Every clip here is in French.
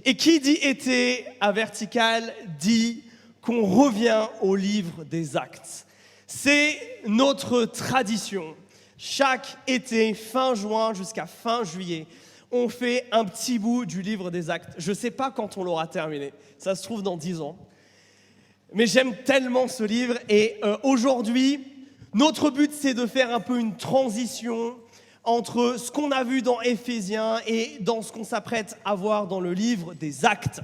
Et qui dit été à Vertical dit qu'on revient au livre des Actes. C'est notre tradition. Chaque été, fin juin jusqu'à fin juillet, on fait un petit bout du livre des Actes. Je ne sais pas quand on l'aura terminé. Ça se trouve dans 10 ans. Mais j'aime tellement ce livre. Et aujourd'hui, notre but, c'est de faire un peu une transition entre ce qu'on a vu dans Éphésiens et dans ce qu'on s'apprête à voir dans le livre des Actes.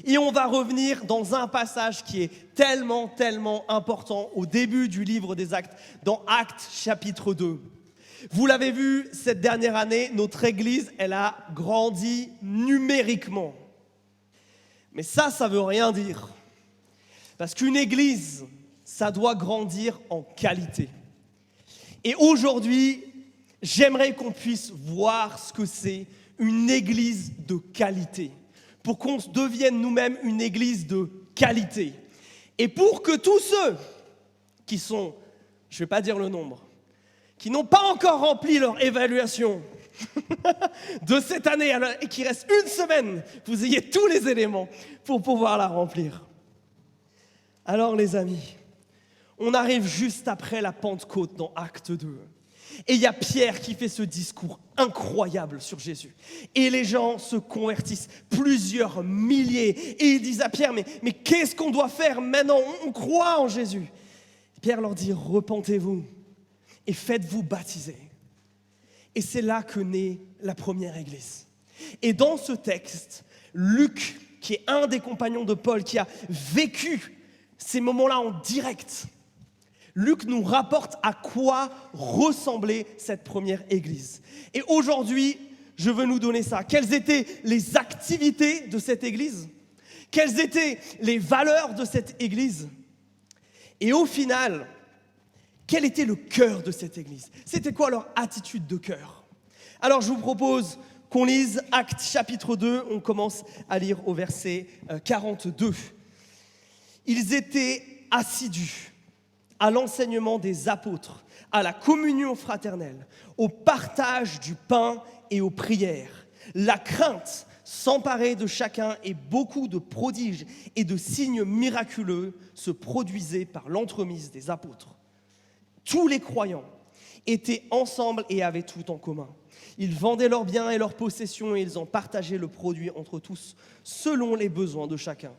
Et on va revenir dans un passage qui est tellement, tellement important au début du livre des Actes, dans Actes chapitre 2. Vous l'avez vu, cette dernière année, notre Église, elle a grandi numériquement. Mais ça ne veut rien dire. Parce qu'une Église, ça doit grandir en qualité. Et aujourd'hui, j'aimerais qu'on puisse voir ce que c'est une Église de qualité. Pour qu'on devienne nous-mêmes une Église de qualité. Et pour que tous ceux qui sont, je ne vais pas dire le nombre, qui n'ont pas encore rempli leur évaluation de cette année et qu'il reste une semaine, vous ayez tous les éléments pour pouvoir la remplir. Alors les amis, on arrive juste après la Pentecôte dans Acte 2. Et il y a Pierre qui fait ce discours incroyable sur Jésus. Et les gens se convertissent, plusieurs milliers. Et ils disent à Pierre, mais qu'est-ce qu'on doit faire maintenant? On croit en Jésus. Pierre leur dit, repentez-vous et faites-vous baptiser. Et c'est là que naît la première église. Et dans ce texte, Luc, qui est un des compagnons de Paul, qui a vécu ces moments-là en direct, Luc nous rapporte à quoi ressemblait cette première église. Et aujourd'hui, je veux nous donner ça. Quelles étaient les activités de cette église? Quelles étaient les valeurs de cette église? Et au final, quel était le cœur de cette église? C'était quoi leur attitude de cœur? Alors je vous propose qu'on lise Actes chapitre 2. On commence à lire au verset 42. Ils étaient assidus à l'enseignement des apôtres, à la communion fraternelle, au partage du pain et aux prières. La crainte s'emparait de chacun et beaucoup de prodiges et de signes miraculeux se produisaient par l'entremise des apôtres. Tous les croyants étaient ensemble et avaient tout en commun. Ils vendaient leurs biens et leurs possessions et ils en partageaient le produit entre tous, selon les besoins de chacun.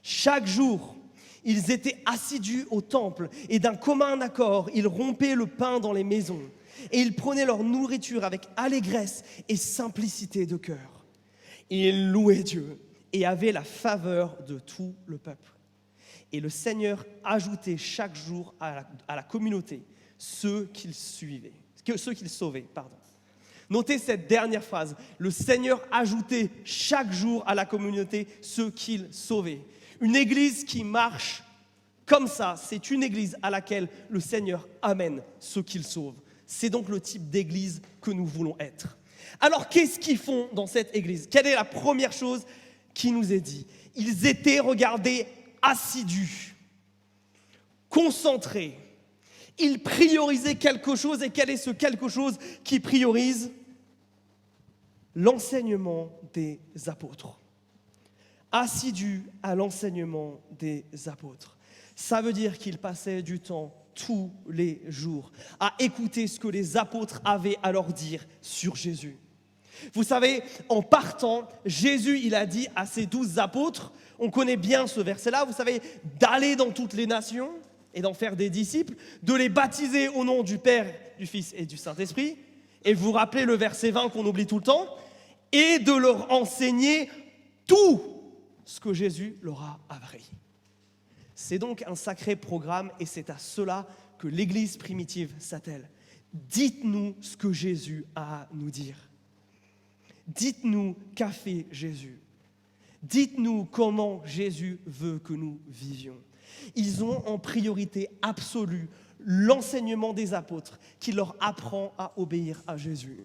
Chaque jour, ils étaient assidus au temple et d'un commun accord, ils rompaient le pain dans les maisons et ils prenaient leur nourriture avec allégresse et simplicité de cœur. Et ils louaient Dieu et avaient la faveur de tout le peuple. Et le Seigneur ajoutait chaque jour à la communauté ceux qu'il sauvait. Notez cette dernière phrase. Le Seigneur ajoutait chaque jour à la communauté ceux qu'il sauvait. Une église qui marche comme ça, c'est une église à laquelle le Seigneur amène ceux qu'il sauve. C'est donc le type d'église que nous voulons être. Alors, qu'est-ce qu'ils font dans cette église? Quelle est la première chose qui nous est dit? Ils étaient, regardez, assidus, concentrés. Ils priorisaient quelque chose. Et quel est ce quelque chose qui priorise? L'enseignement des apôtres. Assidus à l'enseignement des apôtres. Ça veut dire qu'ils passaient du temps tous les jours à écouter ce que les apôtres avaient à leur dire sur Jésus. Vous savez, en partant, Jésus, il a dit à ses 12 apôtres, on connaît bien ce verset-là, vous savez, d'aller dans toutes les nations et d'en faire des disciples, de les baptiser au nom du Père, du Fils et du Saint-Esprit. Et vous vous rappelez le verset 20 qu'on oublie tout le temps, et de leur enseigner tout ce que Jésus leur a appris. C'est donc un sacré programme et c'est à cela que l'Église primitive s'attelle. Dites-nous ce que Jésus a à nous dire. Dites-nous qu'a fait Jésus. Dites-nous comment Jésus veut que nous vivions. Ils ont en priorité absolue l'enseignement des apôtres qui leur apprend à obéir à Jésus.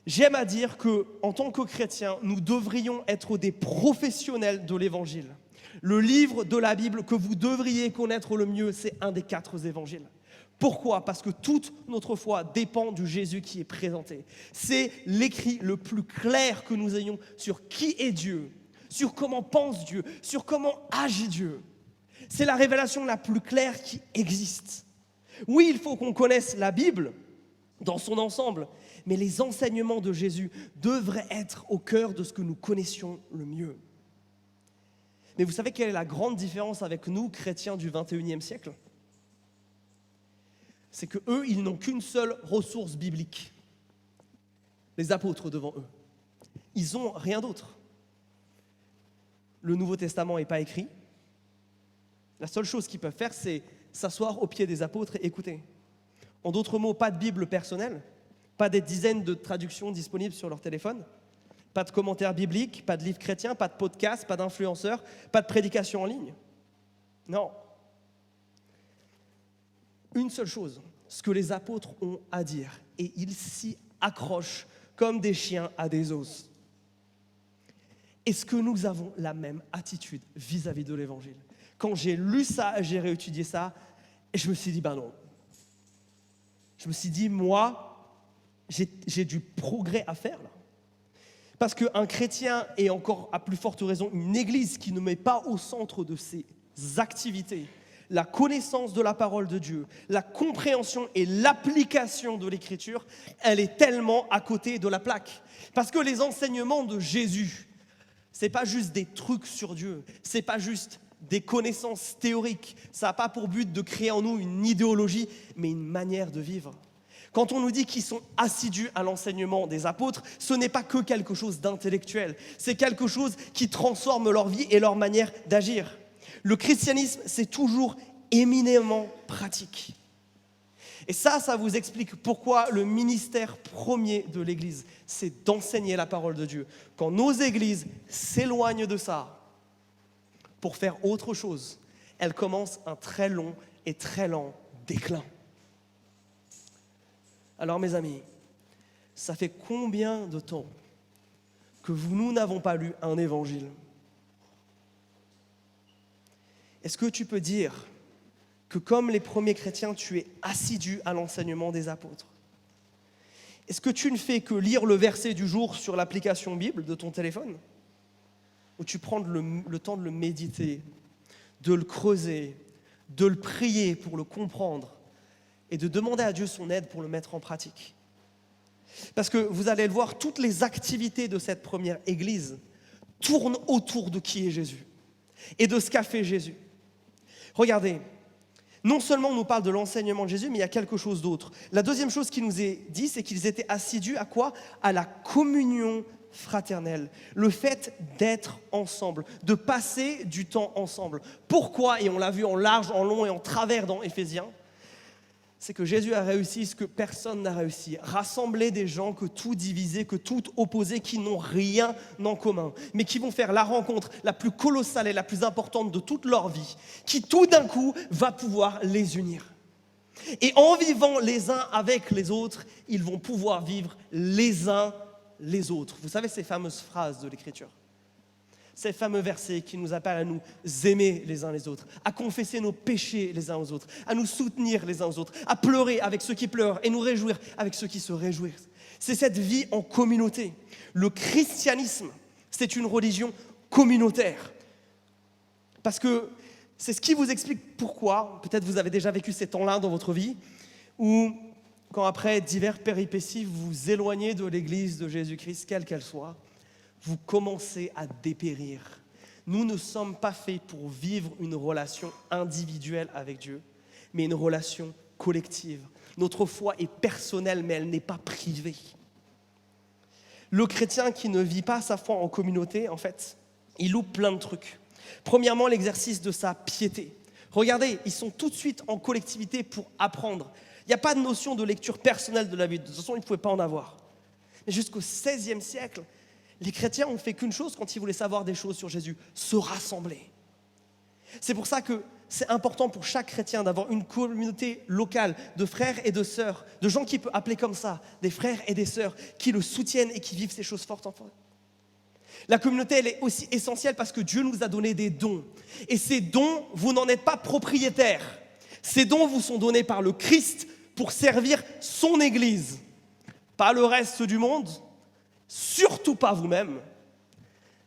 J'aime à dire qu'en tant que chrétiens, nous devrions être des professionnels de l'Évangile. Le livre de la Bible que vous devriez connaître le mieux, c'est un des 4 évangiles. Pourquoi ? Parce que toute notre foi dépend du Jésus qui est présenté. C'est l'écrit le plus clair que nous ayons sur qui est Dieu, sur comment pense Dieu, sur comment agit Dieu. C'est la révélation la plus claire qui existe. Oui, il faut qu'on connaisse la Bible dans son ensemble, mais les enseignements de Jésus devraient être au cœur de ce que nous connaissions le mieux. Mais vous savez quelle est la grande différence avec nous, chrétiens du 21e siècle ? C'est qu'eux, ils n'ont qu'une seule ressource biblique. Les apôtres devant eux. Ils n'ont rien d'autre. Le Nouveau Testament n'est pas écrit. La seule chose qu'ils peuvent faire, c'est s'asseoir aux pieds des apôtres et écouter. En d'autres mots, pas de Bible personnelle, pas des dizaines de traductions disponibles sur leur téléphone, pas de commentaires bibliques, pas de livres chrétiens, pas de podcasts, pas d'influenceurs, pas de prédication en ligne. Non. Une seule chose, ce que les apôtres ont à dire, et ils s'y accrochent comme des chiens à des os. Est-ce que nous avons la même attitude vis-à-vis de l'Évangile ? Quand j'ai lu ça, j'ai réétudié ça, et je me suis dit, non. Je me suis dit, moi, j'ai du progrès à faire là. Parce qu'un chrétien, et encore à plus forte raison, une église qui ne met pas au centre de ses activités la connaissance de la parole de Dieu, la compréhension et l'application de l'Écriture, elle est tellement à côté de la plaque. Parce que les enseignements de Jésus, ce n'est pas juste des trucs sur Dieu, ce n'est pas juste des connaissances théoriques, ça n'a pas pour but de créer en nous une idéologie, mais une manière de vivre. Quand on nous dit qu'ils sont assidus à l'enseignement des apôtres, ce n'est pas que quelque chose d'intellectuel, c'est quelque chose qui transforme leur vie et leur manière d'agir. Le christianisme, c'est toujours éminemment pratique. Et ça vous explique pourquoi le ministère premier de l'Église, c'est d'enseigner la parole de Dieu. Quand nos églises s'éloignent de ça pour faire autre chose, elles commencent un très long et très lent déclin. Alors mes amis, ça fait combien de temps que nous n'avons pas lu un évangile ? Est-ce que tu peux dire que comme les premiers chrétiens, tu es assidu à l'enseignement des apôtres ? Est-ce que tu ne fais que lire le verset du jour sur l'application Bible de ton téléphone ? Ou tu prends le temps de le méditer, de le creuser, de le prier pour le comprendre et de demander à Dieu son aide pour le mettre en pratique ? Parce que vous allez le voir, toutes les activités de cette première église tournent autour de qui est Jésus et de ce qu'a fait Jésus. Regardez, non seulement on nous parle de l'enseignement de Jésus, mais il y a quelque chose d'autre. La deuxième chose qui nous est dit, c'est qu'ils étaient assidus à quoi ? À la communion fraternelle. Le fait d'être ensemble, de passer du temps ensemble. Pourquoi ? Et on l'a vu en large, en long et en travers dans Éphésiens. C'est que Jésus a réussi ce que personne n'a réussi. Rassembler des gens que tout divisait, que tout opposait, qui n'ont rien en commun, mais qui vont faire la rencontre la plus colossale et la plus importante de toute leur vie, qui tout d'un coup va pouvoir les unir. Et en vivant les uns avec les autres, ils vont pouvoir vivre les uns les autres. Vous savez ces fameuses phrases de l'Écriture ? Ces fameux versets qui nous appellent à nous aimer les uns les autres, à confesser nos péchés les uns aux autres, à nous soutenir les uns aux autres, à pleurer avec ceux qui pleurent et nous réjouir avec ceux qui se réjouissent. C'est cette vie en communauté. Le christianisme, c'est une religion communautaire. Parce que c'est ce qui vous explique pourquoi, peut-être vous avez déjà vécu ces temps-là dans votre vie, où quand après divers péripéties, vous vous éloignez de l'Église de Jésus-Christ, quelle qu'elle soit, vous commencez à dépérir. Nous ne sommes pas faits pour vivre une relation individuelle avec Dieu, mais une relation collective. Notre foi est personnelle, mais elle n'est pas privée. Le chrétien qui ne vit pas sa foi en communauté, en fait, il loupe plein de trucs. Premièrement, l'exercice de sa piété. Regardez, ils sont tout de suite en collectivité pour apprendre. Il n'y a pas de notion de lecture personnelle de la Bible. De toute façon, ils ne pouvaient pas en avoir. Mais jusqu'au XVIe siècle, les chrétiens ont fait qu'une chose quand ils voulaient savoir des choses sur Jésus, se rassembler. C'est pour ça que c'est important pour chaque chrétien d'avoir une communauté locale de frères et de sœurs, de gens qu'il peut appeler comme ça, des frères et des sœurs qui le soutiennent et qui vivent ces choses fortes en eux. La communauté, elle est aussi essentielle parce que Dieu nous a donné des dons. Et ces dons, vous n'en êtes pas propriétaire. Ces dons vous sont donnés par le Christ pour servir son Église, pas le reste du monde, surtout pas vous-même,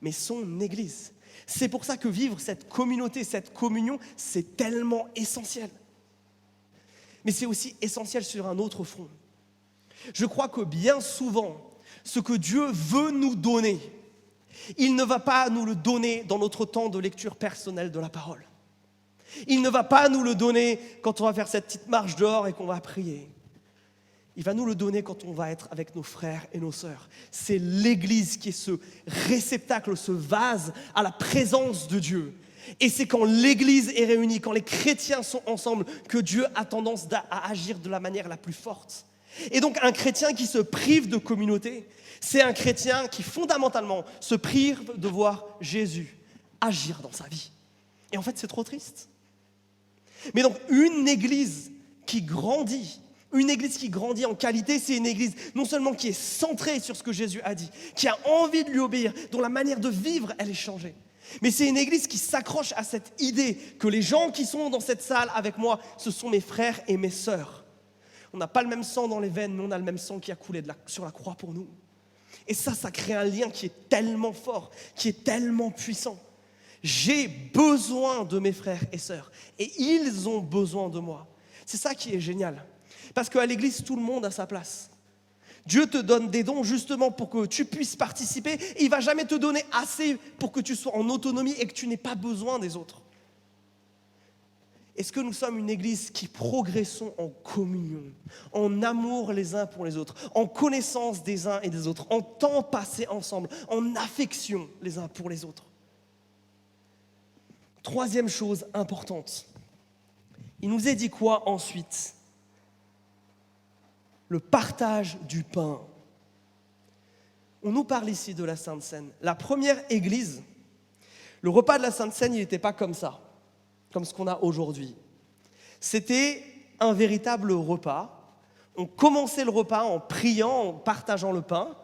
mais son Église. C'est pour ça que vivre cette communauté, cette communion, c'est tellement essentiel. Mais c'est aussi essentiel sur un autre front. Je crois que bien souvent, ce que Dieu veut nous donner, il ne va pas nous le donner dans notre temps de lecture personnelle de la parole. Il ne va pas nous le donner quand on va faire cette petite marche dehors et qu'on va prier. Il va nous le donner quand on va être avec nos frères et nos sœurs. C'est l'Église qui est ce réceptacle, ce vase à la présence de Dieu. Et c'est quand l'Église est réunie, quand les chrétiens sont ensemble, que Dieu a tendance à agir de la manière la plus forte. Et donc un chrétien qui se prive de communauté, c'est un chrétien qui fondamentalement se prive de voir Jésus agir dans sa vie. Et en fait, c'est trop triste. Mais donc une église qui grandit en qualité, c'est une église non seulement qui est centrée sur ce que Jésus a dit, qui a envie de lui obéir, dont la manière de vivre, elle est changée. Mais c'est une église qui s'accroche à cette idée que les gens qui sont dans cette salle avec moi, ce sont mes frères et mes sœurs. On n'a pas le même sang dans les veines, mais on a le même sang qui a coulé sur la croix pour nous. Et ça crée un lien qui est tellement fort, qui est tellement puissant. J'ai besoin de mes frères et sœurs et ils ont besoin de moi. C'est ça qui est génial. Parce qu'à l'église, tout le monde a sa place. Dieu te donne des dons justement pour que tu puisses participer et il ne va jamais te donner assez pour que tu sois en autonomie et que tu n'aies pas besoin des autres. Est-ce que nous sommes une église qui progressons en communion, en amour les uns pour les autres, en connaissance des uns et des autres, en temps passé ensemble, en affection les uns pour les autres? Troisième chose importante, il nous est dit quoi ensuite? Le partage du pain. On nous parle ici de la Sainte Seine. La première église, le repas de la Sainte Seine, il n'était pas comme ça, comme ce qu'on a aujourd'hui. C'était un véritable repas. On commençait le repas en priant, en partageant le pain.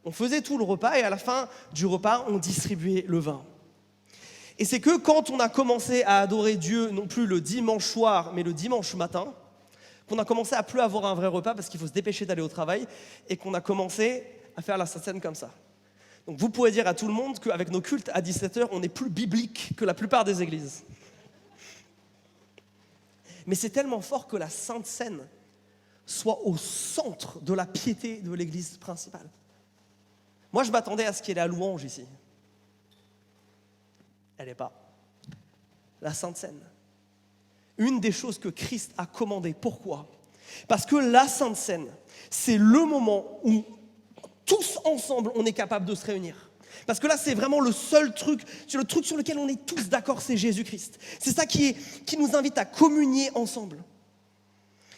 On faisait tout le repas et à la fin du repas, on distribuait le vin. Et c'est que quand on a commencé à adorer Dieu, non plus le dimanche soir, mais le dimanche matin, qu'on a commencé à plus avoir un vrai repas parce qu'il faut se dépêcher d'aller au travail et qu'on a commencé à faire la Sainte Seine comme ça. Donc vous pouvez dire à tout le monde qu'avec nos cultes à 17h, on est plus biblique que la plupart des églises. Mais c'est tellement fort que la Sainte Seine soit au centre de la piété de l'église principale. Moi, je m'attendais à ce qu'il y ait la louange ici. Elle n'est pas. La Sainte Seine. Une des choses que Christ a commandé. Pourquoi? Parce que la Sainte Seine, c'est le moment où tous ensemble, on est capable de se réunir. Parce que là, c'est vraiment le seul truc, le truc sur lequel on est tous d'accord, c'est Jésus-Christ. C'est ça qui nous invite à communier ensemble.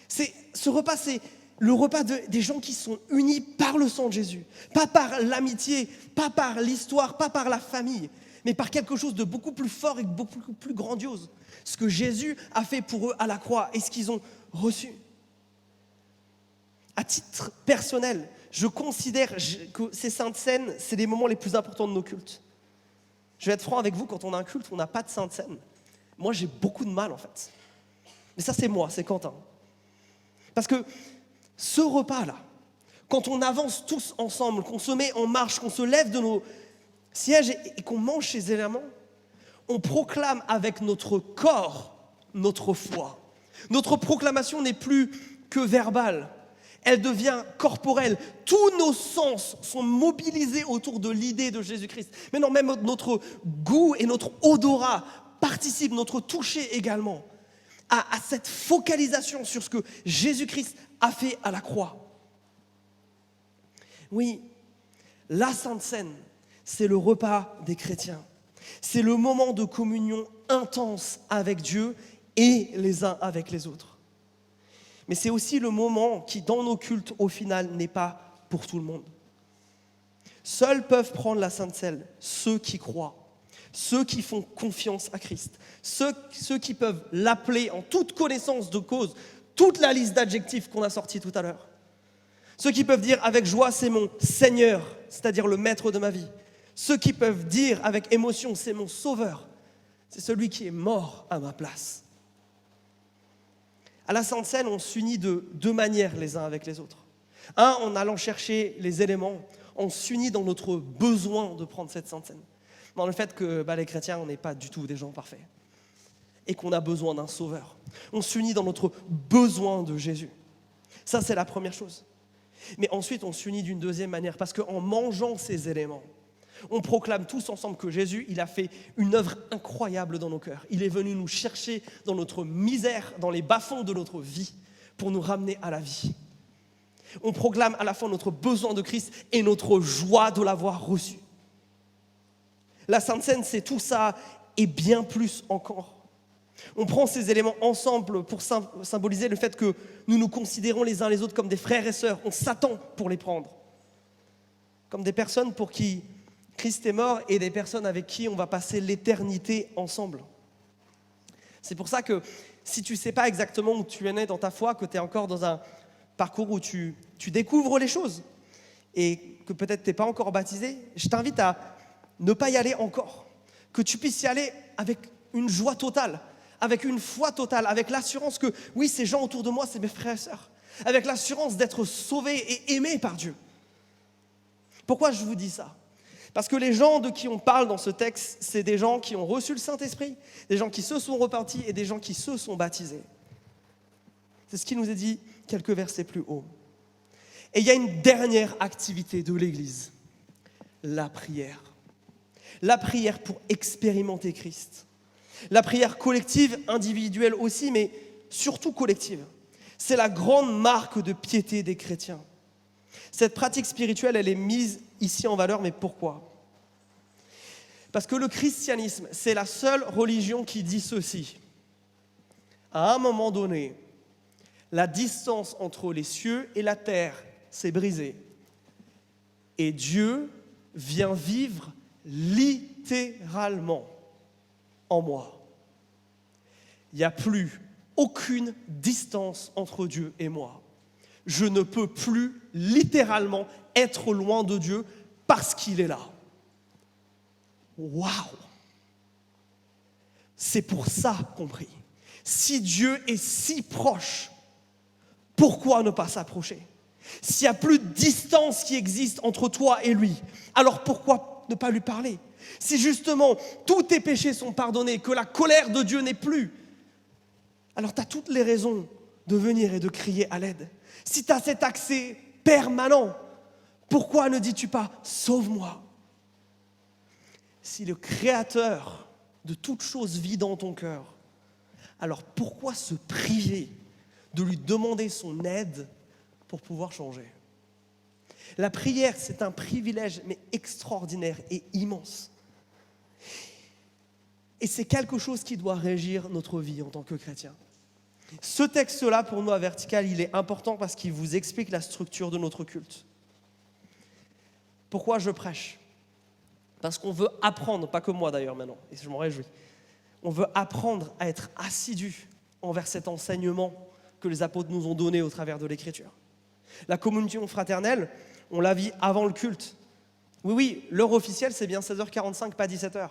Ce repas, c'est le repas des gens qui sont unis par le sang de Jésus. Pas par l'amitié, pas par l'histoire, pas par la famille, mais par quelque chose de beaucoup plus fort et beaucoup plus grandiose. Ce que Jésus a fait pour eux à la croix et ce qu'ils ont reçu. À titre personnel, je considère que ces Saintes Seines, c'est les moments les plus importants de nos cultes. Je vais être franc avec vous, quand on a un culte, on n'a pas de Sainte Seine. Moi, j'ai beaucoup de mal en fait. Mais ça, c'est moi, c'est Quentin. Parce que ce repas-là, quand on avance tous ensemble, qu'on se met en marche, qu'on se lève de nos sièges et qu'on mange ces éléments, on proclame avec notre corps notre foi. Notre proclamation n'est plus que verbale, elle devient corporelle. Tous nos sens sont mobilisés autour de l'idée de Jésus-Christ. Mais non, même notre goût et notre odorat participent, notre toucher également, à cette focalisation sur ce que Jésus-Christ a fait à la croix. Oui, la Sainte Seine, c'est le repas des chrétiens. C'est le moment de communion intense avec Dieu et les uns avec les autres. Mais c'est aussi le moment qui, dans nos cultes, au final, n'est pas pour tout le monde. Seuls peuvent prendre la Sainte Seine ceux qui croient, ceux qui font confiance à Christ, ceux qui peuvent l'appeler en toute connaissance de cause, toute la liste d'adjectifs qu'on a sortis tout à l'heure. Ceux qui peuvent dire avec joie, c'est mon Seigneur, c'est-à-dire le maître de ma vie. Ceux qui peuvent dire avec émotion, c'est mon sauveur, c'est celui qui est mort à ma place. À la Sainte Seine, on s'unit de deux manières les uns avec les autres. Un, en allant chercher les éléments, on s'unit dans notre besoin de prendre cette Sainte Seine. Dans le fait que les chrétiens, on n'est pas du tout des gens parfaits. Et qu'on a besoin d'un sauveur. On s'unit dans notre besoin de Jésus. Ça, c'est la première chose. Mais ensuite, on s'unit d'une deuxième manière, parce qu'en mangeant ces éléments, on proclame tous ensemble que Jésus, il a fait une œuvre incroyable dans nos cœurs. Il est venu nous chercher dans notre misère, dans les bas-fonds de notre vie, pour nous ramener à la vie. On proclame à la fois notre besoin de Christ et notre joie de l'avoir reçu. La Sainte Seine, c'est tout ça et bien plus encore. On prend ces éléments ensemble pour symboliser le fait que nous nous considérons les uns les autres comme des frères et sœurs. On s'attend pour les prendre. Comme des personnes pour qui Christ est mort et des personnes avec qui on va passer l'éternité ensemble. C'est pour ça que si tu ne sais pas exactement où tu en es dans ta foi, que tu es encore dans un parcours où tu découvres les choses et que peut-être tu n'es pas encore baptisé, je t'invite à ne pas y aller encore. Que tu puisses y aller avec une joie totale, avec une foi totale, avec l'assurance que oui, ces gens autour de moi, c'est mes frères et sœurs, avec l'assurance d'être sauvés et aimés par Dieu. Pourquoi je vous dis ça ? Parce que les gens de qui on parle dans ce texte, c'est des gens qui ont reçu le Saint-Esprit, des gens qui se sont repentis et des gens qui se sont baptisés. C'est ce qui nous est dit quelques versets plus haut. Et il y a une dernière activité de l'Église, la prière. La prière pour expérimenter Christ. La prière collective, individuelle aussi, mais surtout collective. C'est la grande marque de piété des chrétiens. Cette pratique spirituelle, elle est mise ici en valeur, mais pourquoi ? Parce que le christianisme, c'est la seule religion qui dit ceci. À un moment donné, la distance entre les cieux et la terre s'est brisée. Et Dieu vient vivre littéralement en moi. Il n'y a plus aucune distance entre Dieu et moi. Je ne peux plus littéralement être loin de Dieu parce qu'il est là. Waouh! C'est pour ça qu'on prie. Si Dieu est si proche, pourquoi ne pas s'approcher ? S'il n'y a plus de distance qui existe entre toi et lui, alors pourquoi ne pas lui parler ? Si justement tous tes péchés sont pardonnés, que la colère de Dieu n'est plus, alors tu as toutes les raisons de venir et de crier à l'aide. Si tu as cet accès permanent, pourquoi ne dis-tu pas « Sauve-moi » ? Si le Créateur de toute chose vit dans ton cœur, alors pourquoi se priver de lui demander son aide pour pouvoir changer ? La prière, c'est un privilège, mais extraordinaire et immense. Et c'est quelque chose qui doit régir notre vie en tant que chrétien. Ce texte-là, pour nous, à Vertical, il est important parce qu'il vous explique la structure de notre culte. Pourquoi je prêche ? Parce qu'on veut apprendre, pas que moi d'ailleurs maintenant, et je m'en réjouis, on veut apprendre à être assidus envers cet enseignement que les apôtres nous ont donné au travers de l'Écriture. La communion fraternelle, on la vit avant le culte. Oui, l'heure officielle, c'est bien 16h45, pas 17h.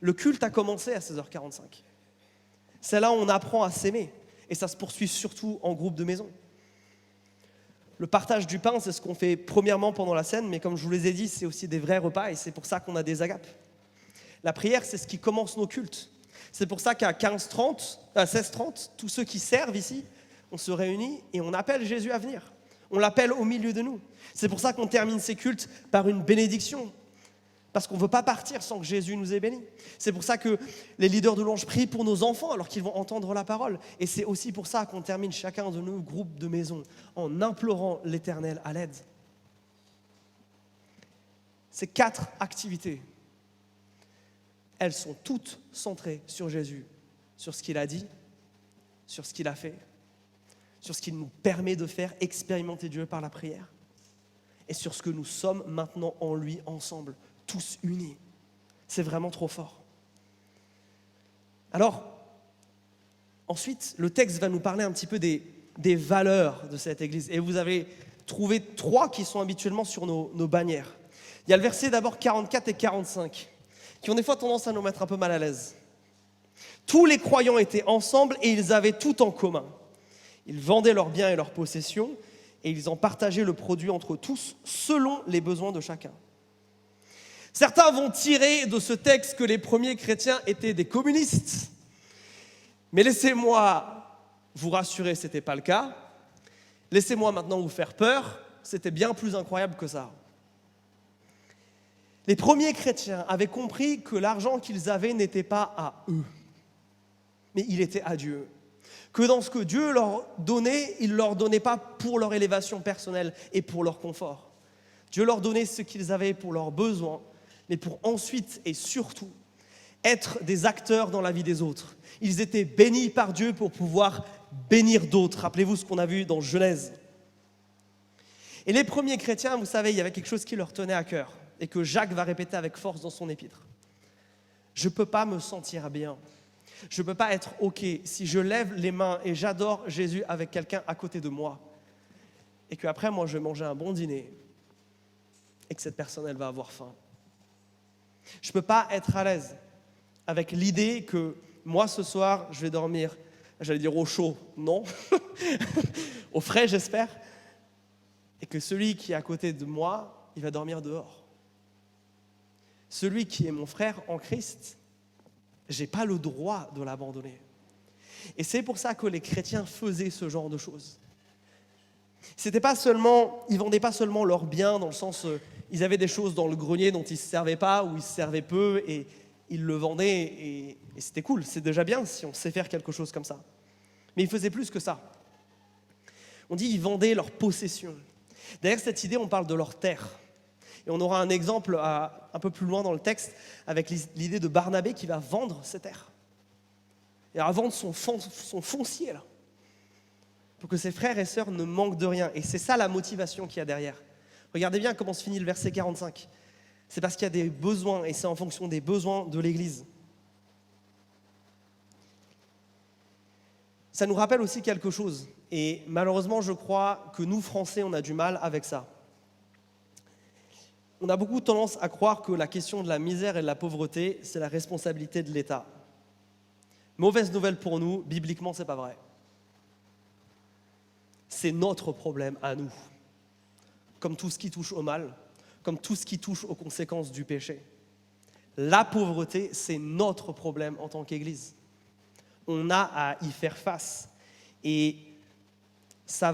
Le culte a commencé à 16h45. C'est là où on apprend à s'aimer. Et ça se poursuit surtout en groupe de maison. Le partage du pain, c'est ce qu'on fait premièrement pendant la scène, mais comme je vous les ai dit, c'est aussi des vrais repas et c'est pour ça qu'on a des agapes. La prière, c'est ce qui commence nos cultes. C'est pour ça qu'à 16h30, tous ceux qui servent ici, on se réunit et on appelle Jésus à venir. On l'appelle au milieu de nous. C'est pour ça qu'on termine ces cultes par une bénédiction. Parce qu'on ne veut pas partir sans que Jésus nous ait bénis. C'est pour ça que les leaders de louange prient pour nos enfants alors qu'ils vont entendre la parole. Et c'est aussi pour ça qu'on termine chacun de nos groupes de maison en implorant l'Éternel à l'aide. Ces 4 activités, elles sont toutes centrées sur Jésus, sur ce qu'il a dit, sur ce qu'il a fait, sur ce qu'il nous permet de faire expérimenter Dieu par la prière et sur ce que nous sommes maintenant en lui ensemble, tous unis. C'est vraiment trop fort. Alors, ensuite, le texte va nous parler un petit peu des valeurs de cette église. Et vous avez trouvé 3 qui sont habituellement sur nos bannières. Il y a le verset d'abord 44 et 45, qui ont des fois tendance à nous mettre un peu mal à l'aise. Tous les croyants étaient ensemble et ils avaient tout en commun. Ils vendaient leurs biens et leurs possessions et ils en partageaient le produit entre tous selon les besoins de chacun. Certains vont tirer de ce texte que les premiers chrétiens étaient des communistes. Mais laissez-moi vous rassurer, ce n'était pas le cas. Laissez-moi maintenant vous faire peur, c'était bien plus incroyable que ça. Les premiers chrétiens avaient compris que l'argent qu'ils avaient n'était pas à eux, mais il était à Dieu. Que dans ce que Dieu leur donnait, il ne leur donnait pas pour leur élévation personnelle et pour leur confort. Dieu leur donnait ce qu'ils avaient pour leurs besoins, mais pour ensuite et surtout être des acteurs dans la vie des autres. Ils étaient bénis par Dieu pour pouvoir bénir d'autres. Rappelez-vous ce qu'on a vu dans Genèse. Et les premiers chrétiens, vous savez, il y avait quelque chose qui leur tenait à cœur et que Jacques va répéter avec force dans son épître. Je ne peux pas me sentir bien. Je ne peux pas être OK si je lève les mains et j'adore Jésus avec quelqu'un à côté de moi et qu'après, moi, je vais manger un bon dîner et que cette personne, elle va avoir faim. Je ne peux pas être à l'aise avec l'idée que moi, ce soir, je vais dormir, j'allais dire au chaud, non, au frais, j'espère, et que celui qui est à côté de moi, il va dormir dehors. Celui qui est mon frère en Christ, je n'ai pas le droit de l'abandonner. Et c'est pour ça que les chrétiens faisaient ce genre de choses. C'était pas seulement, ils ne vendaient pas seulement leurs biens dans le sens, ils avaient des choses dans le grenier dont ils ne se servaient pas ou ils se servaient peu et ils le vendaient et c'était cool, c'est déjà bien si on sait faire quelque chose comme ça. Mais ils faisaient plus que ça. On dit ils vendaient leurs possessions. Derrière cette idée, on parle de leur terre. Et on aura un exemple un peu plus loin dans le texte avec l'idée de Barnabé qui va vendre ses terres. Il va vendre son foncier là, pour que ses frères et sœurs ne manquent de rien. Et c'est ça la motivation qu'il y a derrière. Regardez bien comment se finit le verset 45. C'est parce qu'il y a des besoins et c'est en fonction des besoins de l'Église. Ça nous rappelle aussi quelque chose. Et malheureusement, je crois que nous, Français, on a du mal avec ça. On a beaucoup tendance à croire que la question de la misère et de la pauvreté, c'est la responsabilité de l'État. Mauvaise nouvelle pour nous, bibliquement, ce n'est pas vrai. C'est notre problème à nous. Comme tout ce qui touche au mal, comme tout ce qui touche aux conséquences du péché. La pauvreté, c'est notre problème en tant qu'Église. On a à y faire face. Et ça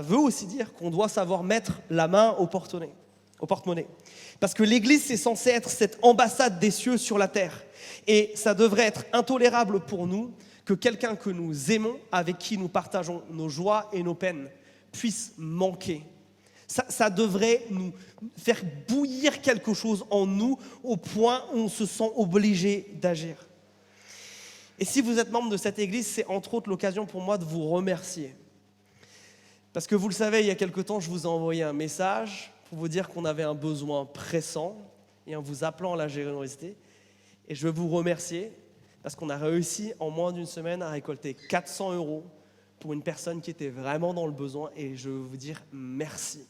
veut aussi dire qu'on doit savoir mettre la main au porte-monnaie. Parce que l'Église, c'est censé être cette ambassade des cieux sur la terre. Et ça devrait être intolérable pour nous que quelqu'un que nous aimons, avec qui nous partageons nos joies et nos peines, puisse manquer. Ça devrait nous faire bouillir quelque chose en nous au point où on se sent obligé d'agir. Et si vous êtes membre de cette église, c'est entre autres l'occasion pour moi de vous remercier. Parce que vous le savez, il y a quelque temps, je vous ai envoyé un message pour vous dire qu'on avait un besoin pressant et en vous appelant à la générosité. Et je veux vous remercier parce qu'on a réussi en moins d'une semaine à récolter 400 € pour une personne qui était vraiment dans le besoin. Et je veux vous dire merci.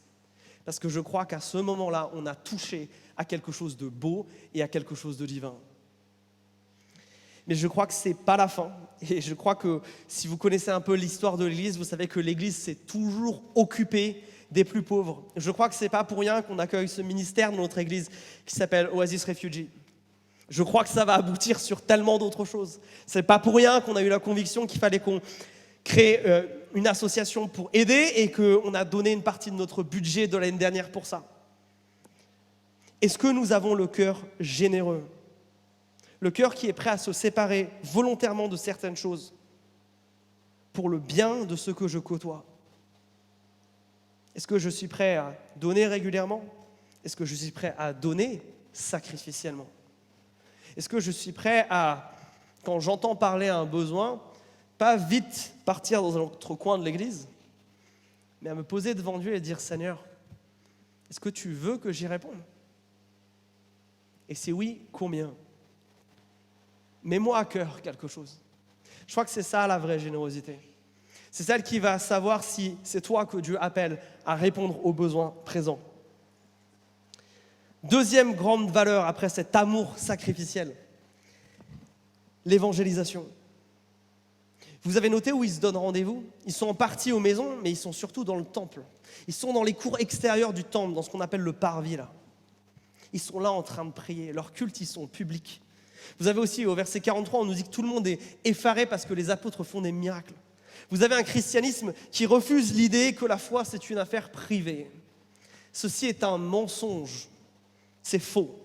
Parce que je crois qu'à ce moment-là, on a touché à quelque chose de beau et à quelque chose de divin. Mais je crois que ce n'est pas la fin. Et je crois que si vous connaissez un peu l'histoire de l'Église, vous savez que l'Église s'est toujours occupée des plus pauvres. Je crois que ce n'est pas pour rien qu'on accueille ce ministère de notre Église qui s'appelle Oasis Refugee. Je crois que ça va aboutir sur tellement d'autres choses. Ce n'est pas pour rien qu'on a eu la conviction qu'il fallait qu'on crée une association pour aider et qu'on a donné une partie de notre budget de l'année dernière pour ça. Est-ce que nous avons le cœur généreux ? Le cœur qui est prêt à se séparer volontairement de certaines choses pour le bien de ceux que je côtoie. Est-ce que je suis prêt à donner régulièrement ? Est-ce que je suis prêt à donner sacrificiellement ? Est-ce que je suis prêt à, quand j'entends parler à un besoin, pas vite partir dans un autre coin de l'église, mais à me poser devant Dieu et dire « Seigneur, est-ce que tu veux que j'y réponde ? Et si oui, combien ? Mets-moi à cœur quelque chose. » Je crois que c'est ça la vraie générosité. C'est celle qui va savoir si c'est toi que Dieu appelle à répondre aux besoins présents. Deuxième grande valeur après cet amour sacrificiel, l'évangélisation. Vous avez noté où ils se donnent rendez-vous? Ils sont en partie aux maisons, mais ils sont surtout dans le temple. Ils sont dans les cours extérieurs du temple, dans ce qu'on appelle le parvis, là. Ils sont là en train de prier. Leurs cultes, ils sont publics. Vous avez aussi, au verset 43, on nous dit que tout le monde est effaré parce que les apôtres font des miracles. Vous avez un christianisme qui refuse l'idée que la foi, c'est une affaire privée. Ceci est un mensonge. C'est faux.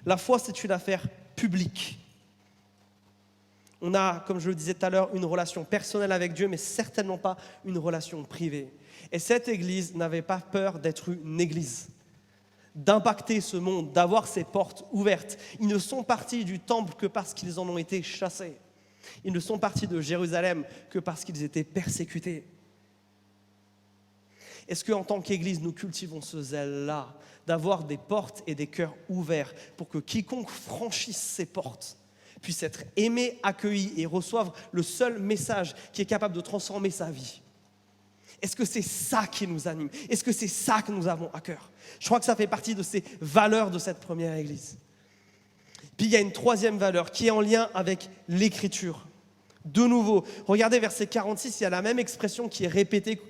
La foi, c'est une affaire publique. On a, comme je le disais tout à l'heure, une relation personnelle avec Dieu, mais certainement pas une relation privée. Et cette église n'avait pas peur d'être une église, d'impacter ce monde, d'avoir ses portes ouvertes. Ils ne sont partis du temple que parce qu'ils en ont été chassés. Ils ne sont partis de Jérusalem que parce qu'ils étaient persécutés. Est-ce qu'en tant qu'Église, nous cultivons ce zèle-là, d'avoir des portes et des cœurs ouverts pour que quiconque franchisse ces portes puisse être aimé, accueilli et reçoive le seul message qui est capable de transformer sa vie? Est-ce que c'est ça qui nous anime? Est-ce que c'est ça que nous avons à cœur? Je crois que ça fait partie de ces valeurs de cette première Église. Puis il y a une troisième valeur qui est en lien avec l'Écriture. De nouveau, regardez verset 46, il y a la même expression qui est répétée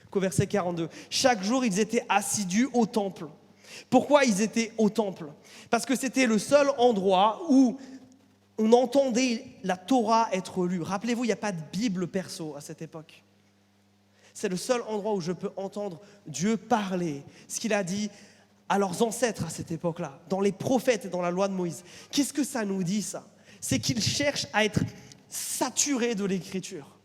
qu'au verset 42. Chaque jour, ils étaient assidus au temple. Pourquoi ils étaient au temple? Parce que c'était le seul endroit où on entendait la Torah être lue. Rappelez-vous, il n'y a pas de Bible perso à cette époque. C'est le seul endroit où je peux entendre Dieu parler, ce qu'il a dit à leurs ancêtres à cette époque-là, dans les prophètes et dans la loi de Moïse. Qu'est-ce que ça nous dit, ça? C'est qu'ils cherchent à être saturés de l'Écriture.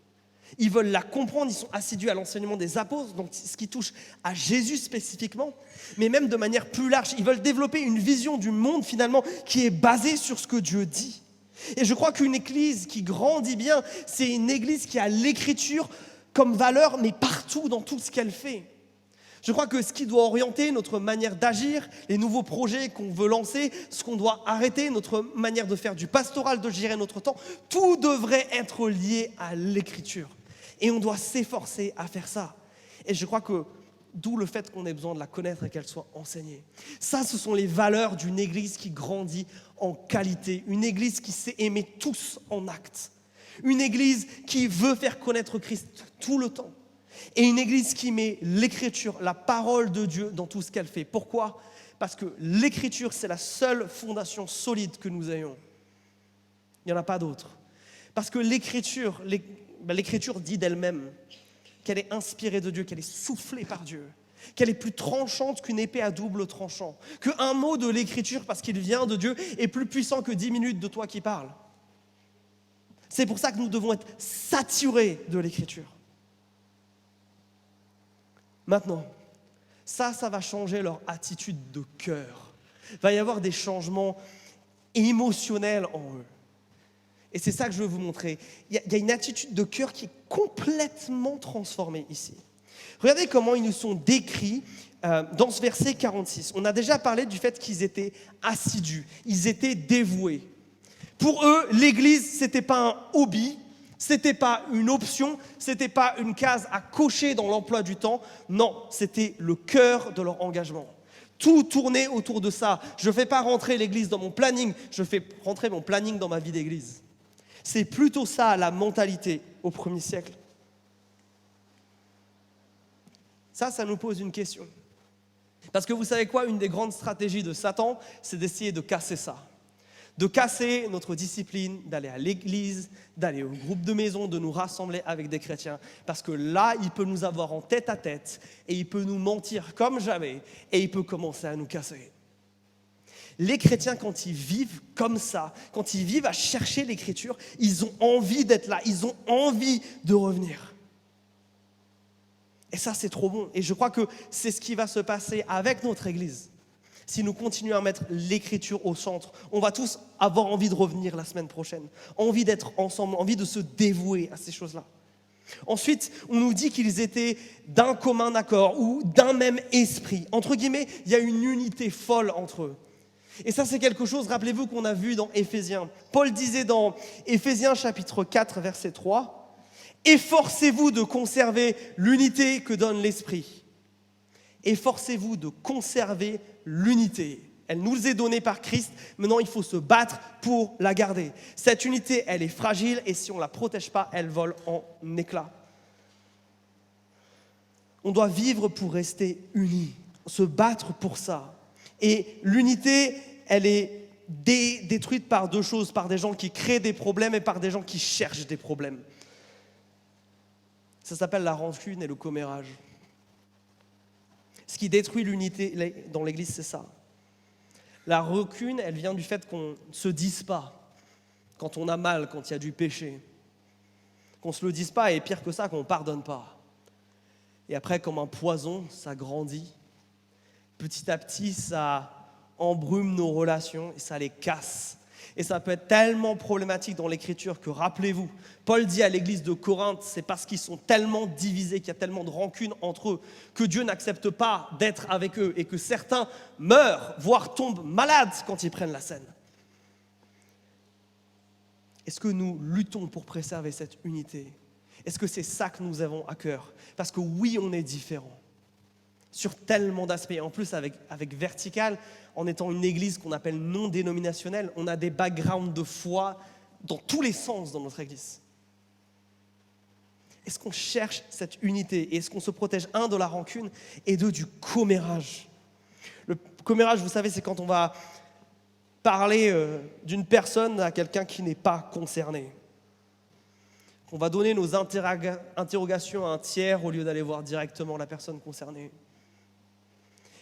Ils veulent la comprendre, ils sont assidus à l'enseignement des apôtres, donc ce qui touche à Jésus spécifiquement, mais même de manière plus large. Ils veulent développer une vision du monde finalement qui est basée sur ce que Dieu dit. Et je crois qu'une église qui grandit bien, c'est une église qui a l'Écriture comme valeur, mais partout dans tout ce qu'elle fait. Je crois que ce qui doit orienter notre manière d'agir, les nouveaux projets qu'on veut lancer, ce qu'on doit arrêter, notre manière de faire du pastoral, de gérer notre temps, tout devrait être lié à l'Écriture. Et on doit s'efforcer à faire ça. Et je crois que d'où le fait qu'on ait besoin de la connaître et qu'elle soit enseignée. Ça, ce sont les valeurs d'une église qui grandit en qualité, une église qui sait aimer tous en actes, une église qui veut faire connaître Christ tout le temps. Et une église qui met l'Écriture, la parole de Dieu dans tout ce qu'elle fait. Pourquoi? Parce que l'Écriture, c'est la seule fondation solide que nous ayons. Il n'y en a pas d'autre. Parce que l'Écriture dit d'elle-même qu'elle est inspirée de Dieu, qu'elle est soufflée par Dieu, qu'elle est plus tranchante qu'une épée à double tranchant, qu'un mot de l'Écriture, parce qu'il vient de Dieu, est plus puissant que 10 minutes de toi qui parles. C'est pour ça que nous devons être saturés de l'Écriture. Maintenant, ça va changer leur attitude de cœur. Il va y avoir des changements émotionnels en eux. Et c'est ça que je veux vous montrer. Il y a une attitude de cœur qui est complètement transformée ici. Regardez comment ils nous sont décrits dans ce verset 46. On a déjà parlé du fait qu'ils étaient assidus, ils étaient dévoués. Pour eux, l'église, ce n'était pas un hobby, ce n'était pas une option, ce n'était pas une case à cocher dans l'emploi du temps. Non, c'était le cœur de leur engagement. Tout tournait autour de ça. Je ne fais pas rentrer l'église dans mon planning, je fais rentrer mon planning dans ma vie d'église. C'est plutôt ça la mentalité au 1er siècle. Ça nous pose une question. Parce que vous savez quoi? Une des grandes stratégies de Satan, c'est d'essayer de casser ça. De casser notre discipline, d'aller à l'église, d'aller au groupe de maison, de nous rassembler avec des chrétiens. Parce que là, il peut nous avoir en tête à tête et il peut nous mentir comme jamais et il peut commencer à nous casser. Les chrétiens, quand ils vivent comme ça, quand ils vivent à chercher l'Écriture, ils ont envie d'être là, ils ont envie de revenir. Et ça, c'est trop bon. Et je crois que c'est ce qui va se passer avec notre Église. Si nous continuons à mettre l'Écriture au centre, on va tous avoir envie de revenir la semaine prochaine, envie d'être ensemble, envie de se dévouer à ces choses-là. Ensuite, on nous dit qu'ils étaient d'un commun accord ou d'un même esprit. Entre guillemets, il y a une unité folle entre eux. Et ça, c'est quelque chose, rappelez-vous, qu'on a vu dans Éphésiens. Paul disait dans Éphésiens chapitre 4, verset 3, « Efforcez-vous de conserver l'unité que donne l'Esprit. » Efforcez-vous de conserver l'unité Elle nous est donnée par Christ. Maintenant, il faut se battre pour la garder. Cette unité, elle est fragile et si on ne la protège pas, elle vole en éclats. On doit vivre pour rester unis, se battre pour ça. Et l'unité, elle est détruite par deux choses, par des gens qui créent des problèmes et par des gens qui cherchent des problèmes. Ça s'appelle la rancune et le commérage. Ce qui détruit l'unité dans l'Église, c'est ça. La rancune, elle vient du fait qu'on ne se dise pas quand on a mal, quand il y a du péché. Qu'on ne se le dise pas et pire que ça, qu'on ne pardonne pas. Et après, comme un poison, ça grandit. Petit à petit, ça embrume nos relations et ça les casse. Et ça peut être tellement problématique dans l'Écriture que, rappelez-vous, Paul dit à l'église de Corinthe, c'est parce qu'ils sont tellement divisés, qu'il y a tellement de rancune entre eux, que Dieu n'accepte pas d'être avec eux et que certains meurent, voire tombent malades quand ils prennent la scène. Est-ce que nous luttons pour préserver cette unité ? Est-ce que c'est ça que nous avons à cœur ? Parce que oui, on est différents sur tellement d'aspects. En plus, avec Vertical, en étant une église qu'on appelle non dénominationnelle, on a des backgrounds de foi dans tous les sens dans notre église. Est-ce qu'on cherche cette unité ? Et est-ce qu'on se protège, un, de la rancune et deux, du commérage ? Le commérage, vous savez, c'est quand on va parler d'une personne à quelqu'un qui n'est pas concerné. On va donner nos interrogations à un tiers au lieu d'aller voir directement la personne concernée.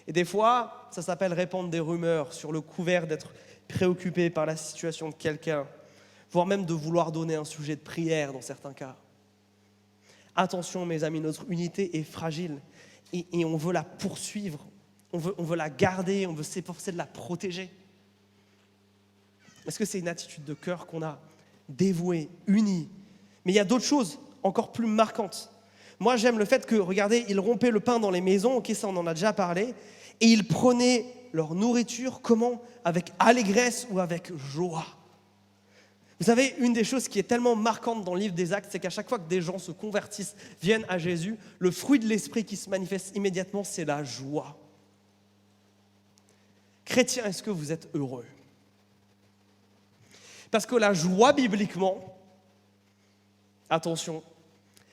Et des fois, ça s'appelle répandre des rumeurs sur le couvert d'être préoccupé par la situation de quelqu'un, voire même de vouloir donner un sujet de prière dans certains cas. Attention mes amis, notre unité est fragile et on veut la poursuivre, on veut la garder, on veut s'efforcer de la protéger. Est-ce que c'est une attitude de cœur qu'on a dévouée, unie ? Mais il y a d'autres choses encore plus marquantes. Moi, j'aime le fait que, regardez, ils rompaient le pain dans les maisons, ok, ça on en a déjà parlé, et ils prenaient leur nourriture, comment ? Avec allégresse ou avec joie. Vous savez, une des choses qui est tellement marquante dans le livre des Actes, c'est qu'à chaque fois que des gens se convertissent, viennent à Jésus, le fruit de l'esprit qui se manifeste immédiatement, c'est la joie. Chrétiens, est-ce que vous êtes heureux ? Parce que la joie, bibliquement, attention,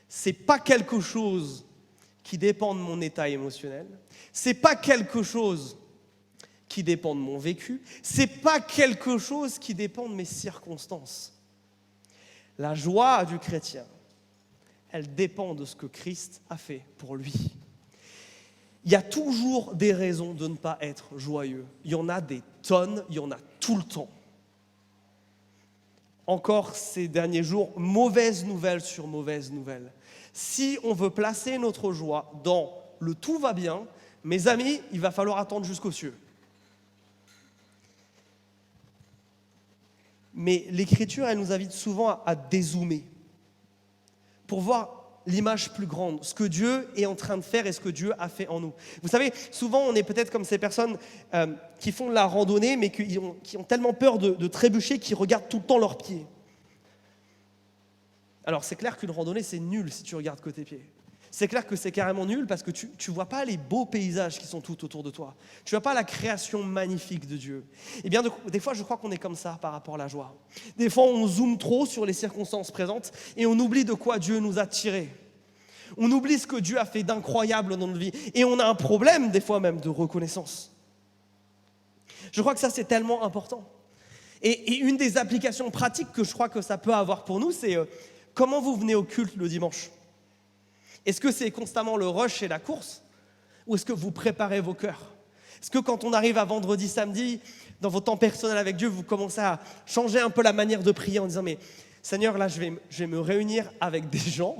c'est pas quelque chose qui dépend de mon état émotionnel, c'est pas quelque chose qui dépend de mon vécu, c'est pas quelque chose qui dépend de mes circonstances. La joie du chrétien, elle dépend de ce que Christ a fait pour lui. Il y a toujours des raisons de ne pas être joyeux. Il y en a des tonnes, il y en a tout le temps. Encore ces derniers jours, mauvaise nouvelle sur mauvaise nouvelle. Si on veut placer notre joie dans le tout va bien, mes amis, il va falloir attendre jusqu'aux cieux. Mais l'Écriture, elle nous invite souvent à dézoomer pour voir l'image plus grande, ce que Dieu est en train de faire et ce que Dieu a fait en nous. Vous savez, souvent on est peut-être comme ces personnes qui font de la randonnée mais qui ont tellement peur de trébucher qu'ils regardent tout le temps leurs pieds. Alors c'est clair qu'une randonnée c'est nul si tu regardes que tes pieds. C'est clair que c'est carrément nul parce que tu ne vois pas les beaux paysages qui sont tout autour de toi. Tu ne vois pas la création magnifique de Dieu. Eh bien, des fois, je crois qu'on est comme ça par rapport à la joie. Des fois, on zoome trop sur les circonstances présentes et on oublie de quoi Dieu nous a tirés. On oublie ce que Dieu a fait d'incroyable dans notre vie. Et on a un problème, des fois même, de reconnaissance. Je crois que ça, c'est tellement important. Et une des applications pratiques que je crois que ça peut avoir pour nous, c'est comment vous venez au culte le dimanche ? Est-ce que c'est constamment le rush et la course ? Ou est-ce que vous préparez vos cœurs ? Est-ce que quand on arrive à vendredi, samedi, dans vos temps personnels avec Dieu, vous commencez à changer un peu la manière de prier en disant « Mais Seigneur, là, je vais me réunir avec des gens.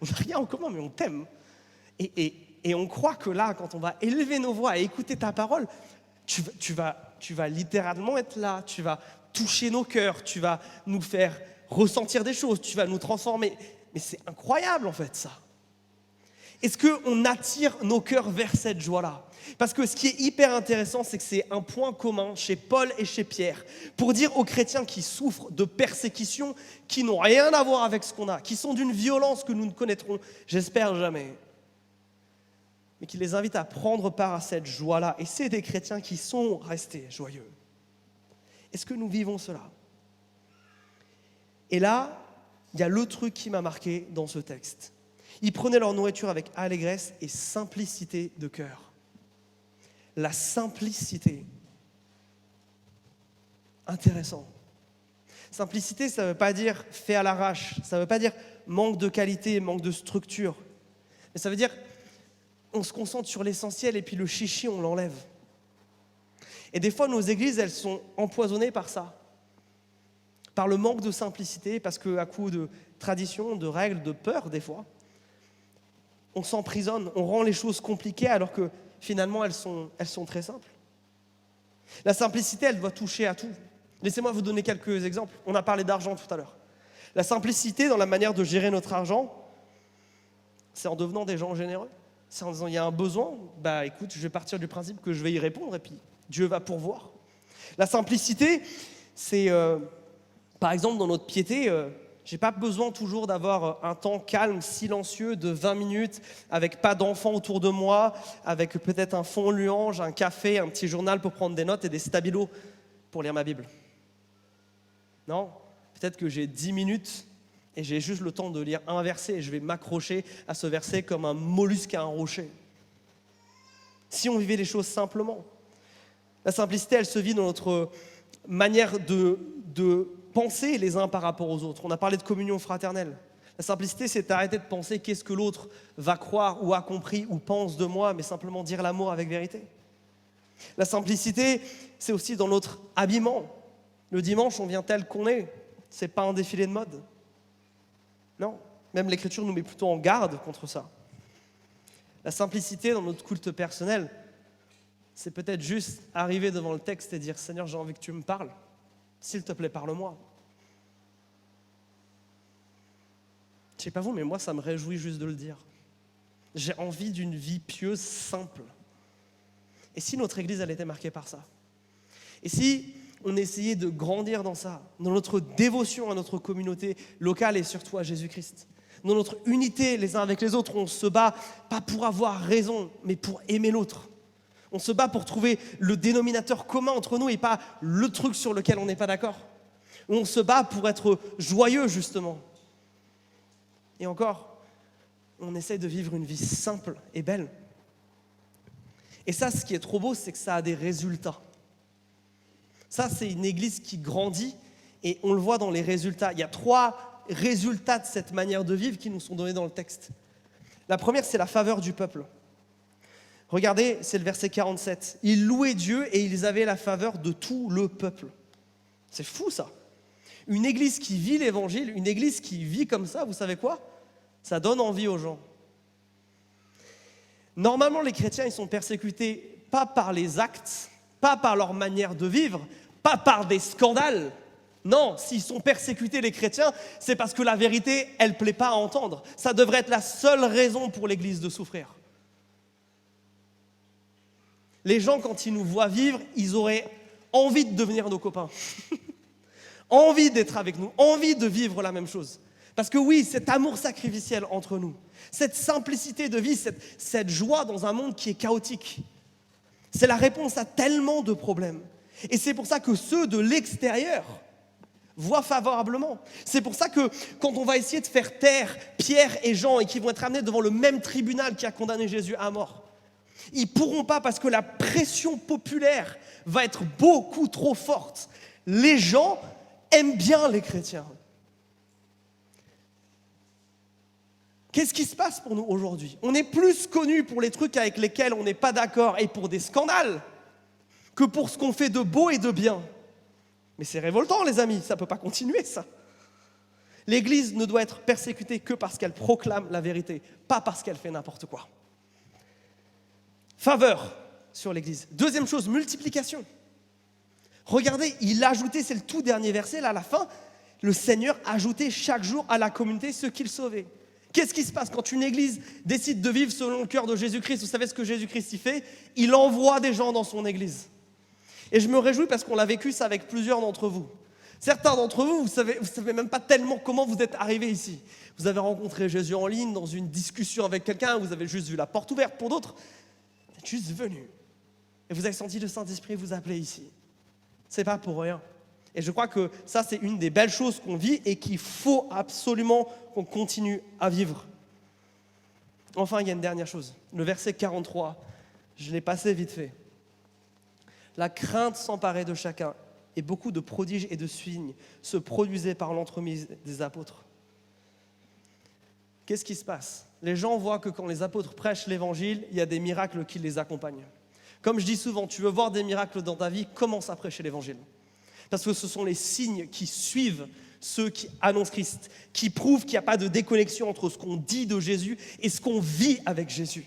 On n'a rien en commun, mais on t'aime. Et on croit que là, quand on va élever nos voix et écouter ta parole, tu vas littéralement être là, tu vas toucher nos cœurs, tu vas nous faire ressentir des choses, tu vas nous transformer. Mais c'est incroyable en fait ça. Est-ce qu'on attire nos cœurs vers cette joie-là ? Parce que ce qui est hyper intéressant, c'est que c'est un point commun chez Paul et chez Pierre pour dire aux chrétiens qui souffrent de persécutions qui n'ont rien à voir avec ce qu'on a, qui sont d'une violence que nous ne connaîtrons, j'espère, jamais. mais qui les invite à prendre part à cette joie-là. Et c'est des chrétiens qui sont restés joyeux. Est-ce que nous vivons cela? Et là, il y a le truc qui m'a marqué dans ce texte. Ils prenaient leur nourriture avec allégresse et simplicité de cœur. La simplicité. Intéressant. Simplicité, ça ne veut pas dire fait à l'arrache. Ça ne veut pas dire manque de qualité, manque de structure. Mais ça veut dire on se concentre sur l'essentiel et puis le chichi, on l'enlève. Et des fois, nos églises, elles sont empoisonnées par ça. Par le manque de simplicité, parce qu'à coup de tradition, de règles, de peur, des fois, on s'emprisonne, on rend les choses compliquées alors que finalement, elles sont très simples. La simplicité, elle doit toucher à tout. Laissez-moi vous donner quelques exemples. On a parlé d'argent tout à l'heure. La simplicité dans la manière de gérer notre argent, c'est en devenant des gens généreux. C'est en disant, il y a un besoin, écoute, je vais partir du principe que je vais y répondre et puis Dieu va pourvoir. La simplicité, c'est, par exemple, dans notre piété, je n'ai pas besoin toujours d'avoir un temps calme, silencieux de 20 minutes, avec pas d'enfants autour de moi, avec peut-être un fond louange, un café, un petit journal pour prendre des notes et des stabilos pour lire ma Bible. Non, peut-être que j'ai 10 minutes et j'ai juste le temps de lire un verset et je vais m'accrocher à ce verset comme un mollusque à un rocher. Si on vivait les choses simplement. La simplicité, elle se vit dans notre manière de penser les uns par rapport aux autres. On a parlé de communion fraternelle. La simplicité, c'est d'arrêter de penser qu'est-ce que l'autre va croire ou a compris ou pense de moi, mais simplement dire l'amour avec vérité. La simplicité, c'est aussi dans notre habillement. Le dimanche, on vient tel qu'on est. Ce n'est pas un défilé de mode. Non, même l'Écriture nous met plutôt en garde contre ça. La simplicité dans notre culte personnel, c'est peut-être juste arriver devant le texte et dire « Seigneur, j'ai envie que tu me parles. S'il te plaît, parle-moi. » Je ne sais pas vous, mais moi, ça me réjouit juste de le dire. J'ai envie d'une vie pieuse, simple. Et si notre Église, elle était marquée par ça? Et si on essayait de grandir dans ça, dans notre dévotion à notre communauté locale et surtout à Jésus-Christ, dans notre unité les uns avec les autres, on se bat pas pour avoir raison, mais pour aimer l'autre. On se bat pour trouver le dénominateur commun entre nous et pas le truc sur lequel on n'est pas d'accord. On se bat pour être joyeux, justement. Et encore, on essaye de vivre une vie simple et belle. Et ça, ce qui est trop beau, c'est que ça a des résultats. Ça, c'est une église qui grandit et on le voit dans les résultats. Il y a 3 résultats de cette manière de vivre qui nous sont donnés dans le texte. La première, c'est la faveur du peuple. Regardez, c'est le verset 47. Ils louaient Dieu et ils avaient la faveur de tout le peuple. C'est fou ça. Une église qui vit l'évangile, une église qui vit comme ça, vous savez quoi? Ça donne envie aux gens. Normalement, les chrétiens, ils sont persécutés pas par les actes, pas par leur manière de vivre, pas par des scandales. Non, s'ils sont persécutés, les chrétiens, c'est parce que la vérité, elle ne plaît pas à entendre. Ça devrait être la seule raison pour l'Église de souffrir. Les gens, quand ils nous voient vivre, ils auraient envie de devenir nos copains. Envie d'être avec nous, envie de vivre la même chose. Parce que oui, cet amour sacrificiel entre nous, cette simplicité de vie, cette joie dans un monde qui est chaotique, c'est la réponse à tellement de problèmes. Et c'est pour ça que ceux de l'extérieur voient favorablement. C'est pour ça que quand on va essayer de faire taire Pierre et Jean et qu'ils vont être amenés devant le même tribunal qui a condamné Jésus à mort, ils ne pourront pas parce que la pression populaire va être beaucoup trop forte. Les gens aiment bien les chrétiens. Qu'est-ce qui se passe pour nous aujourd'hui? On est plus connus pour les trucs avec lesquels on n'est pas d'accord et pour des scandales que pour ce qu'on fait de beau et de bien. Mais c'est révoltant, les amis, ça ne peut pas continuer, ça. L'Église ne doit être persécutée que parce qu'elle proclame la vérité, pas parce qu'elle fait n'importe quoi. Faveur sur l'Église. Deuxième chose, multiplication. Regardez, il a ajouté, c'est le tout dernier verset, là à la fin, le Seigneur ajoutait chaque jour à la communauté ceux qu'il sauvait. Qu'est-ce qui se passe quand une église décide de vivre selon le cœur de Jésus-Christ? Vous savez ce que Jésus-Christ y fait? Il envoie des gens dans son église. Et je me réjouis parce qu'on l'a vécu ça avec plusieurs d'entre vous. Certains d'entre vous, vous savez même pas tellement comment vous êtes arrivés ici. Vous avez rencontré Jésus en ligne, dans une discussion avec quelqu'un, vous avez juste vu la porte ouverte. Pour d'autres, vous êtes juste venus. Et vous avez senti le Saint-Esprit vous appeler ici. C'est pas pour rien. Et je crois que ça, c'est une des belles choses qu'on vit et qu'il faut absolument qu'on continue à vivre. Enfin, il y a une dernière chose. Le verset 43, je l'ai passé vite fait. La crainte s'emparait de chacun et beaucoup de prodiges et de signes se produisaient par l'entremise des apôtres. Qu'est-ce qui se passe? Les gens voient que quand les apôtres prêchent l'évangile, il y a des miracles qui les accompagnent. Comme je dis souvent, tu veux voir des miracles dans ta vie, commence à prêcher l'évangile. Parce que ce sont les signes qui suivent ceux qui annoncent Christ, qui prouvent qu'il n'y a pas de déconnexion entre ce qu'on dit de Jésus et ce qu'on vit avec Jésus.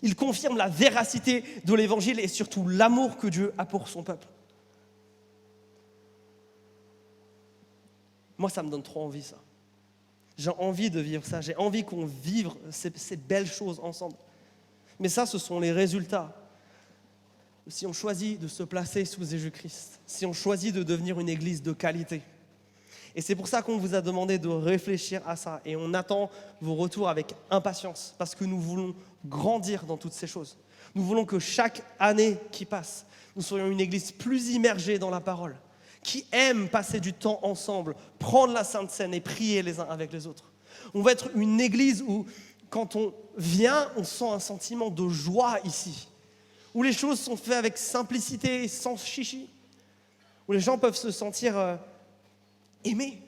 Ils confirment la véracité de l'évangile et surtout l'amour que Dieu a pour son peuple. Moi, ça me donne trop envie, ça. J'ai envie de vivre ça, j'ai envie qu'on vive ces belles choses ensemble. Mais ça, ce sont les résultats. Si on choisit de se placer sous Jésus-Christ, si on choisit de devenir une église de qualité. Et c'est pour ça qu'on vous a demandé de réfléchir à ça. Et on attend vos retours avec impatience, parce que nous voulons grandir dans toutes ces choses. Nous voulons que chaque année qui passe, nous soyons une église plus immergée dans la parole, qui aime passer du temps ensemble, prendre la Sainte Seine et prier les uns avec les autres. On va être une église où, quand on vient, on sent un sentiment de joie ici, où les choses sont faites avec simplicité et sans chichi, où les gens peuvent se sentir aimés,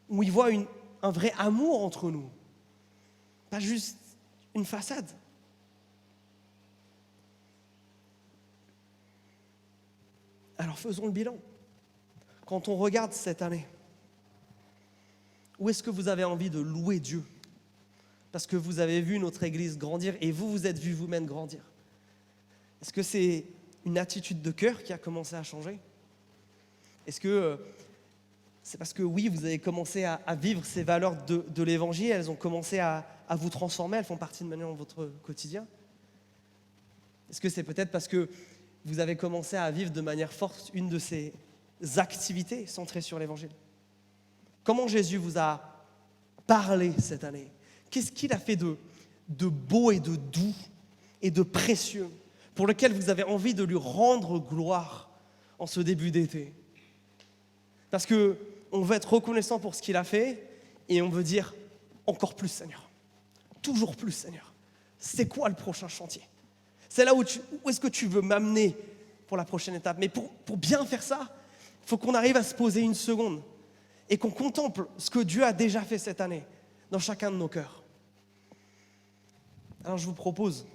où ils voient un vrai amour entre nous, pas juste une façade. Alors faisons le bilan. Quand on regarde cette année, où est-ce que vous avez envie de louer Dieu? Parce que vous avez vu notre Église grandir et vous vous êtes vu vous-même grandir. Est-ce que c'est une attitude de cœur qui a commencé à changer? Est-ce que c'est parce que oui, vous avez commencé à vivre ces valeurs de l'Évangile, elles ont commencé à vous transformer, elles font partie de maintenant de votre quotidien? Est-ce que c'est peut-être parce que vous avez commencé à vivre de manière forte une de ces activités centrées sur l'Évangile? Comment Jésus vous a parlé cette année? Qu'est-ce qu'il a fait de beau et de doux et de précieux pour lequel vous avez envie de lui rendre gloire en ce début d'été? Parce qu'on veut être reconnaissant pour ce qu'il a fait et on veut dire encore plus, Seigneur. Toujours plus, Seigneur. C'est quoi le prochain chantier? C'est là où est-ce que tu veux m'amener pour la prochaine étape? Mais pour bien faire ça, il faut qu'on arrive à se poser une seconde et qu'on contemple ce que Dieu a déjà fait cette année dans chacun de nos cœurs. Alors je vous propose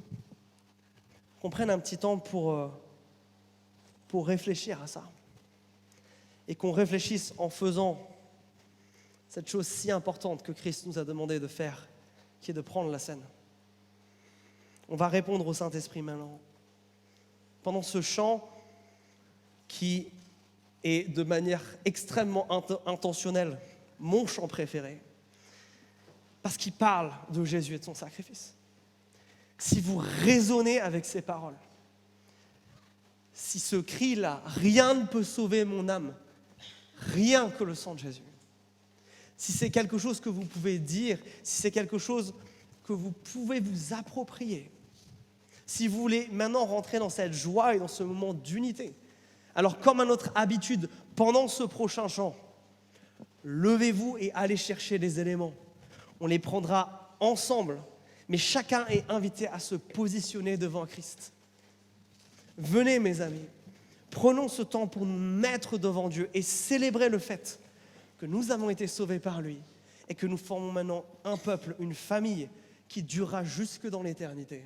qu'on prenne un petit temps pour réfléchir à ça. Et qu'on réfléchisse en faisant cette chose si importante que Christ nous a demandé de faire, qui est de prendre la scène. On va répondre au Saint-Esprit maintenant. Pendant ce chant qui est de manière extrêmement intentionnelle mon chant préféré, parce qu'il parle de Jésus et de son sacrifice. Si vous raisonnez avec ces paroles, si ce cri-là, rien ne peut sauver mon âme, rien que le sang de Jésus. Si c'est quelque chose que vous pouvez dire, si c'est quelque chose que vous pouvez vous approprier, si vous voulez maintenant rentrer dans cette joie et dans ce moment d'unité, alors comme à notre habitude, pendant ce prochain chant, levez-vous et allez chercher les éléments. On les prendra ensemble, mais chacun est invité à se positionner devant Christ. Venez mes amis, prenons ce temps pour nous mettre devant Dieu et célébrer le fait que nous avons été sauvés par lui et que nous formons maintenant un peuple, une famille qui durera jusque dans l'éternité.